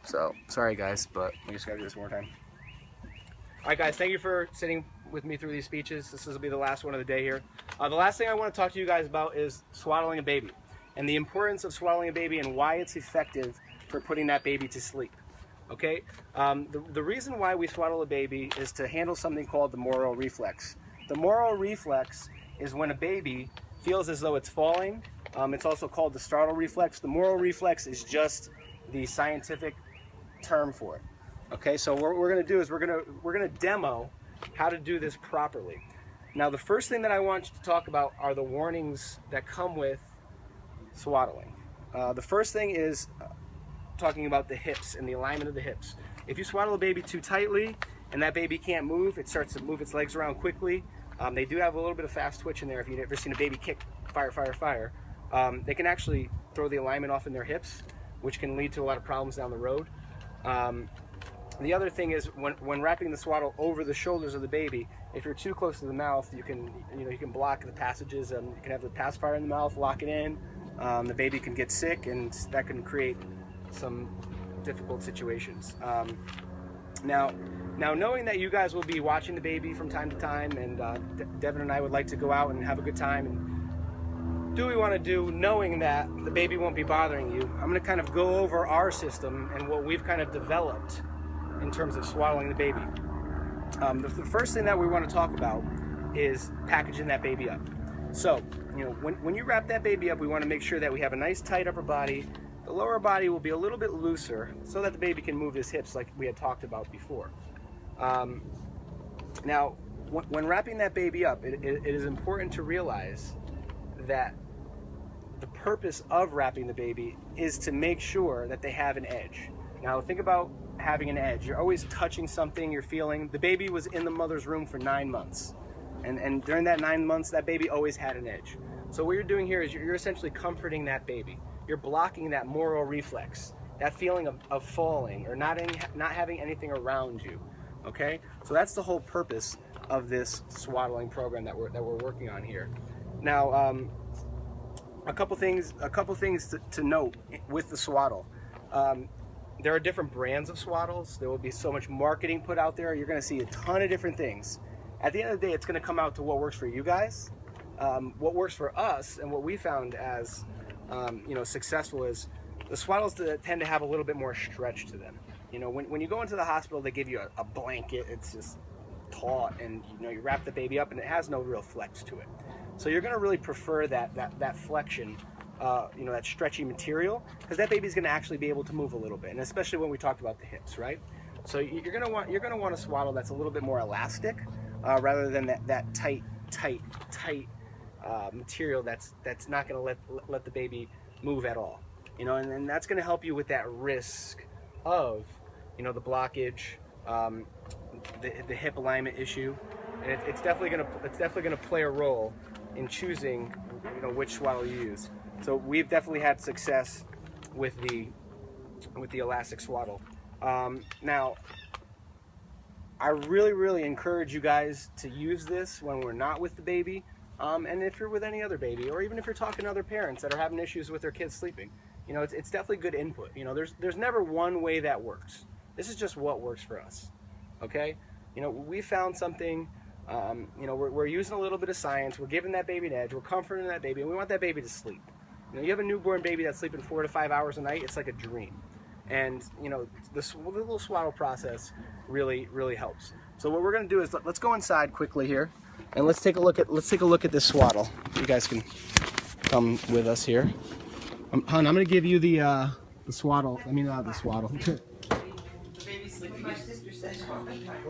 So, sorry guys, but we just gotta do this one more time. Alright guys, thank you for sitting with me through these speeches. This will be the last one of the day here. The last thing I want to talk to you guys about is swaddling a baby. And the importance of swaddling a baby and why it's effective for putting that baby to sleep. Okay? The reason why we swaddle a baby is to handle something called the Moro reflex. The Moro reflex is when a baby feels as though it's falling. It's also called the startle reflex. The Moro reflex is just the scientific term for it. Okay, so what we're going to do is we're going to demo how to do this properly. Now, the first thing that I want you to talk about are the warnings that come with swaddling. The first thing is talking about the hips and the alignment of the hips. If you swaddle a baby too tightly and that baby can't move, it starts to move its legs around quickly. They do have a little bit of fast twitch in there. If you've ever seen a baby kick, fire, fire, fire, they can actually throw the alignment off in their hips, which can lead to a lot of problems down the road. The other thing is when wrapping the swaddle over the shoulders of the baby, if you're too close to the mouth, you can block the passages. You can have the pacifier in the mouth, lock it in. The baby can get sick, and that can create some difficult situations. Now knowing that you guys will be watching the baby from time to time, and Devin and I would like to go out and have a good time and do what we want to do, knowing that the baby won't be bothering you, I'm going to kind of go over our system and what we've kind of developed in terms of swaddling the baby. The first thing that we want to talk about is packaging that baby up. So, when you wrap that baby up, we want to make sure that we have a nice tight upper body. The lower body will be a little bit looser so that the baby can move his hips like we had talked about before. Now, when wrapping that baby up, it is important to realize that the purpose of wrapping the baby is to make sure that they have an edge. Now, think about having an edge. You're always touching something, you're feeling. The baby was in the mother's room for 9 months. And during that 9 months, that baby always had an edge. So what you're doing here is you're essentially comforting that baby. You're blocking that Moro reflex, that feeling of falling or not having anything around you. Okay? So that's the whole purpose of this swaddling program that we're working on here. Now, a couple things to note with the swaddle. There are different brands of swaddles. There will be so much marketing put out there. You're going to see a ton of different things. At the end of the day, it's going to come out to what works for you guys. What works for us and what we found as successful is the swaddles that tend to have a little bit more stretch to them. When you go into the hospital, they give you a blanket. It's just taut, and you wrap the baby up, and it has no real flex to it. So you're going to really prefer that flexion. That stretchy material, because that baby's going to actually be able to move a little bit, and especially when we talked about the hips, right? So you're going to want a swaddle that's a little bit more elastic, rather than that tight material that's not going to let the baby move at all. And that's going to help you with that risk of the blockage, the hip alignment issue, and it's definitely going to play a role in choosing which swaddle you use. So we've definitely had success with the elastic swaddle. Now, I really encourage you guys to use this when we're not with the baby, and if you're with any other baby, or even if you're talking to other parents that are having issues with their kids sleeping. It's definitely good input. There's never one way that works. This is just what works for us. Okay? We found something. We're using a little bit of science. We're giving that baby an edge. We're comforting that baby, and we want that baby to sleep. You have a newborn baby that's sleeping 4 to 5 hours a night. It's like a dream, and the little swaddle process really helps. So what we're going to do is let's go inside quickly here, and let's take a look at this swaddle. You guys can come with us here. Hun, I'm going to give you the swaddle. I mean, the swaddle. My sister said,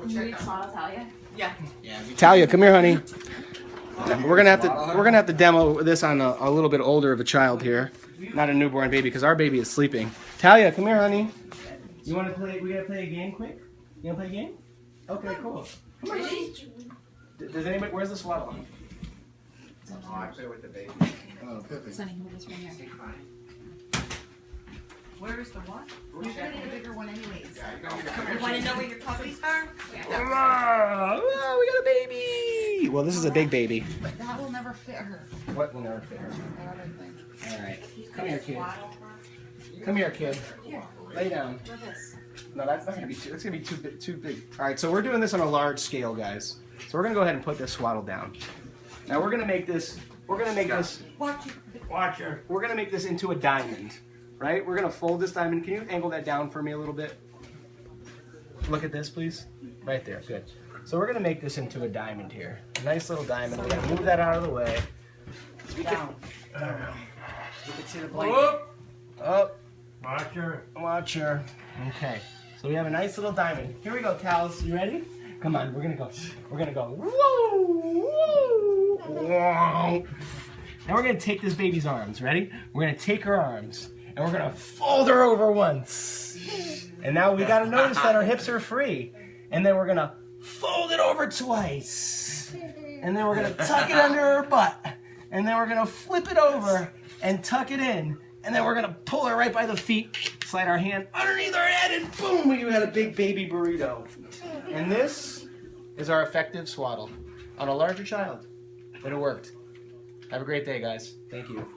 "You need swaddle, Talia?" Yeah. Talia, come here, honey. We're gonna have to demo this on a little bit older of a child here, not a newborn baby, because our baby is sleeping. Talia, come here, honey. You want to play? We gotta play a game quick. You wanna play a game? Okay, cool. Come on. Does anybody? Where's the swaddle? Oh, I play with the baby. Oh, Pippi. Sonny, hold this right here. Where is the what? You're gonna need a bigger one anyways. Yeah, You want to know where your puppies are? Come on! Oh, we got a baby! Well, this is a big baby. But that will never fit her. What will never fit her? I don't think. All right. Come here, kid. Come here, kid. Lay down. Look at this. No, that's not gonna be too. That's gonna be too big. All right, so we're doing this on a large scale, guys. So we're gonna go ahead and put this swaddle down. Now we're gonna make this. We're gonna make this. Watch it. Watch her. We're gonna make this into a diamond, right? We're gonna fold this diamond. Can you angle that down for me a little bit? Look at this, please. Right there. Good. So we're gonna make this into a diamond here. A nice little diamond. We're gonna move that out of the way. Down. You can see the blanket. Whoop. Up. Watch her. Watch her. Okay. So we have a nice little diamond. Here we go, Tals. You ready? Come on. We're gonna go. We're gonna go. Whoa! Whoa! Now we're gonna take this baby's arms. Ready? We're gonna take her arms and we're gonna fold her over once. And now we gotta notice that our hips are free. And then we're gonna fold it over twice. And then we're gonna tuck it under her butt. And then we're gonna flip it over and tuck it in. And then we're gonna pull her right by the feet, slide our hand underneath her head, and boom, you had a big baby burrito. And this is our effective swaddle on a larger child. But it worked. Have a great day, guys. Thank you.